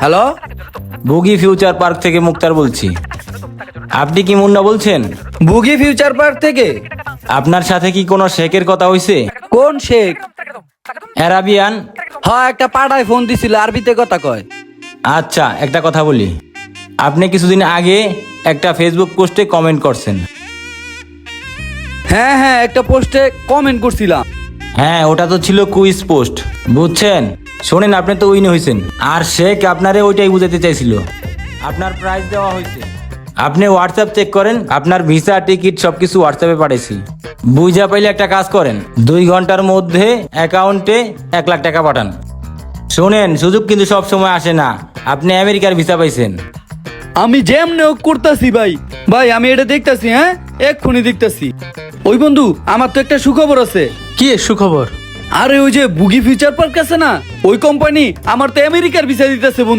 Hello, বুগি future park থেকে মুক্তার বলছি। আপনি কি মুন্না বলছেন? বুগি ফিউচার পার্ক থেকে? আপনার সাথে কি কোনো শেখের কথা হয়েছে? কোন শেখ? অ্যারাবিয়ান। হ্যাঁ, একটা পাড়ায় ফোন দিছিল, আরবিতে কথা কয়। আচ্ছা, একটা কথা বলি, আপনি কিছুদিন আগে একটা ফেসবুক পোস্টে কমেন্ট করছেন। হ্যাঁ হ্যাঁ, একটা পোস্টে কমেন্ট করছিলাম। হ্যাঁ, ওটা তো ছিল কুইজ পোস্ট, বুঝছেন? শোনেন, আপনি তো উইন হয়েছেন, আর শেখ আপনারে ওইটাই বুঝাতে চাইছিল। আপনার প্রাইজ দেওয়া হয়েছে। আপনি হোয়াটসঅ্যাপ চেক করেন, আপনার ভিসা টিকিট সবকিছু হোয়াটসঅ্যাপে পাঠাইছি। বুঝা পাইলে একটা কাজ করেন, 2 ঘন্টার মধ্যে অ্যাকাউন্টে 1 লাখ টাকা পাঠান। শোনেন, সুযোগ কিন্তু সব সময় আসে না। আপনি আমেরিকার ভিসা পাইছেন। আমি যেমনে করতেছি ভাই, ভাই আমি এটা দেখতাছি। হ্যাঁ, এক্ষুনি দেখতাছি। ওই বন্ধু, আমার তো একটা সুখবর আছে। কি সুখবর? আরে ওই যে বুগি ফিউচার পার্ক আছে না, ওই কোম্পানি আমার তো আমেরিকার ভিসা দিতেছে।